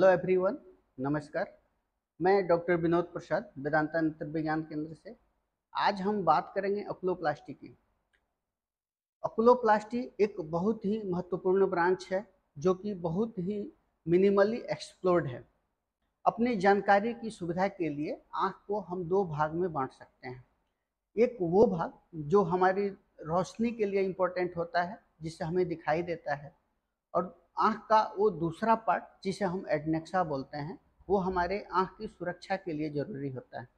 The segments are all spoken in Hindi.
हेलो एवरीवन, नमस्कार। मैं डॉक्टर विनोद प्रसाद, वेदांता नेत्र विज्ञान केंद्र से। आज हम बात करेंगे ओकुलोप्लास्टी की। ओकुलोप्लास्टी एक बहुत ही महत्वपूर्ण ब्रांच है जो कि बहुत ही मिनिमली एक्सप्लोर्ड है। अपनी जानकारी की सुविधा के लिए आँख को हम दो भाग में बांट सकते हैं। एक वो भाग जो हमारी रोशनी के लिए इम्पोर्टेंट होता है, जिससे हमें दिखाई देता है, और आँख का वो दूसरा पार्ट जिसे हम एडनेक्सा बोलते हैं, वो हमारे आँख की सुरक्षा के लिए ज़रूरी होता है।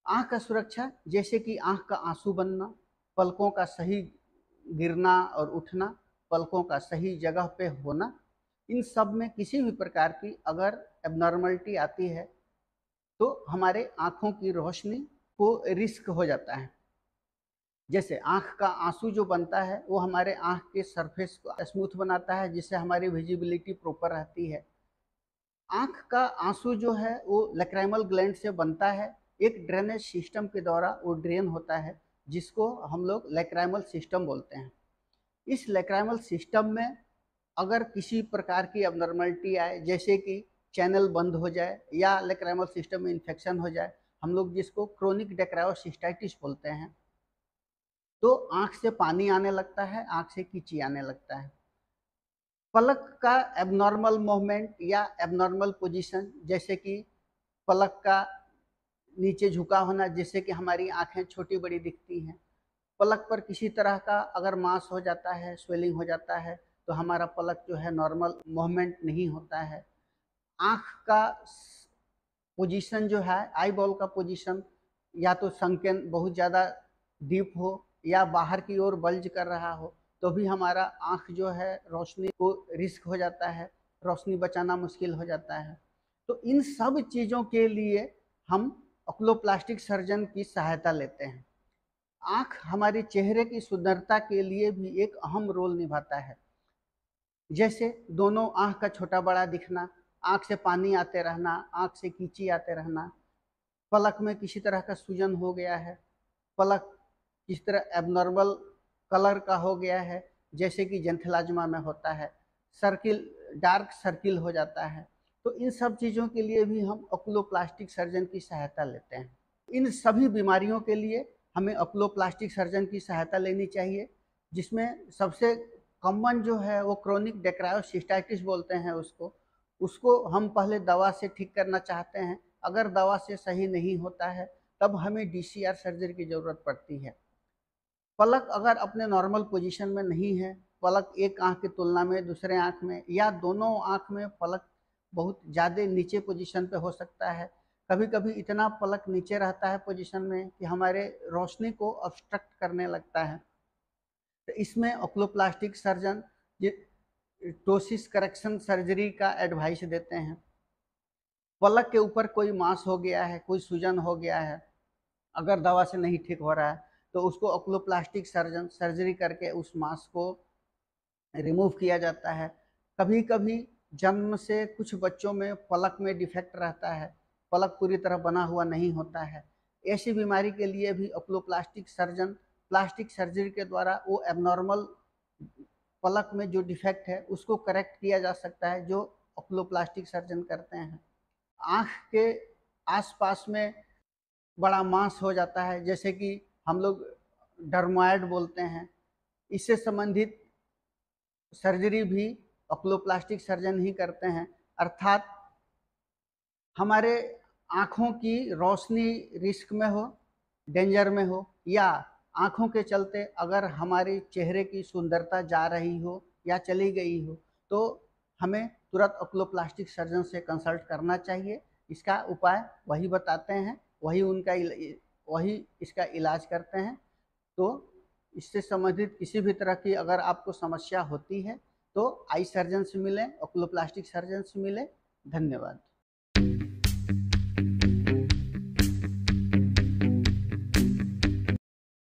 आँख का सुरक्षा जैसे कि आँख का आंसू बनना, पलकों का सही गिरना और उठना, पलकों का सही जगह पे होना, इन सब में किसी भी प्रकार की अगर एबनॉर्मलिटी आती है तो हमारे आँखों की रोशनी को रिस्क हो जाता है। जैसे आँख का आंसू जो बनता है वो हमारे आँख के सरफेस को स्मूथ बनाता है, जिससे हमारी विजिबिलिटी प्रॉपर रहती है। आँख का आंसू जो है वो लैक्रिमल ग्लैंड से बनता है, एक ड्रेनेज सिस्टम के द्वारा वो ड्रेन होता है, जिसको हम लोग लैक्रिमल सिस्टम बोलते हैं। इस लैक्रिमल सिस्टम में अगर किसी प्रकार की अबनॉर्मलिटी आए, जैसे कि चैनल बंद हो जाए या लैक्रिमल सिस्टम में इन्फेक्शन हो जाए, हम लोग जिसको क्रोनिक डेक्रायोसिस्टाइटिस बोलते हैं, तो आँख से पानी आने लगता है, आँख से कीची आने लगता है। पलक का एबनॉर्मल मूवमेंट या एबनॉर्मल पोजीशन, जैसे कि पलक का नीचे झुका होना, जिससे कि हमारी आँखें छोटी बड़ी दिखती हैं। पलक पर किसी तरह का अगर मास हो जाता है, स्वेलिंग हो जाता है, तो हमारा पलक जो है नॉर्मल मूवमेंट नहीं होता है। आँख का पोजीशन जो है, आई बॉल का पोजीशन, या तो संकेन बहुत ज़्यादा डीप हो या बाहर की ओर बल्ज कर रहा हो, तो भी हमारा आँख जो है रोशनी को रिस्क हो जाता है, रोशनी बचाना मुश्किल हो जाता है। तो इन सब चीज़ों के लिए हम ओकुलोप्लास्टिक सर्जन की सहायता लेते हैं। आँख हमारे चेहरे की सुंदरता के लिए भी एक अहम रोल निभाता है। जैसे दोनों आँख का छोटा बड़ा दिखना, आँख से पानी आते रहना, आँख से कीची आते रहना, पलक में किसी तरह का सूजन हो गया है, पलक किस तरह एबनॉर्मल कलर का हो गया है, जैसे कि जेंथेलाज्मा में होता है, सर्किल डार्क सर्किल हो जाता है, तो इन सब चीज़ों के लिए भी हम ओकुलोप्लास्टिक सर्जन की सहायता लेते हैं। इन सभी बीमारियों के लिए हमें ओकुलोप्लास्टिक सर्जन की सहायता लेनी चाहिए, जिसमें सबसे कॉमन जो है वो क्रोनिक डेक्रायोसिस्टाइटिस बोलते हैं उसको हम पहले दवा से ठीक करना चाहते हैं। अगर दवा से सही नहीं होता है, तब हमें DCR सर्जरी की ज़रूरत पड़ती है। पलक अगर अपने नॉर्मल पोजीशन में नहीं है, पलक एक आँख की तुलना में दूसरे आँख में या दोनों आँख में पलक बहुत ज़्यादा नीचे पोजीशन पे हो सकता है। कभी-कभी इतना पलक नीचे रहता है पोजीशन में कि हमारे रोशनी को ऑब्स्ट्रक्ट करने लगता है। तो इसमें ओकुलोप्लास्टिक सर्जन ये टोसिस करेक्शन सर्जरी का एडवाइस देते हैं। पलक के ऊपर कोई मांस हो गया है, कोई सूजन हो गया है, अगर दवा से नहीं ठीक हो रहा है, तो उसको ओकुलोप्लास्टिक सर्जन सर्जरी करके उस मांस को रिमूव किया जाता है। कभी-कभी जन्म से कुछ बच्चों में पलक में डिफेक्ट रहता है, पलक पूरी तरह बना हुआ नहीं होता है। ऐसी बीमारी के लिए भी ओकुलोप्लास्टिक सर्जन प्लास्टिक सर्जरी के द्वारा वो एबनॉर्मल पलक में जो डिफेक्ट है उसको करेक्ट किया जा सकता है, जो ओकुलोप्लास्टिक सर्जन करते हैं। आँख के आस-पास में बड़ा मांस हो जाता है, जैसे कि हम लोग डर्मोइड बोलते हैं, इससे संबंधित सर्जरी भी ओकुलोप्लास्टिक सर्जन ही करते हैं। अर्थात हमारे आँखों की रोशनी रिस्क में हो, डेंजर में हो, या आँखों के चलते अगर हमारे चेहरे की सुंदरता जा रही हो या चली गई हो, तो हमें तुरंत ओकुलोप्लास्टिक सर्जन से कंसल्ट करना चाहिए। इसका उपाय वही बताते हैं, वही इसका इलाज करते हैं। तो इससे संबंधित किसी भी तरह की अगर आपको समस्या होती है, तो आई सर्जन से मिलें, ओकुलोप्लास्टिक सर्जन से मिलें। धन्यवाद।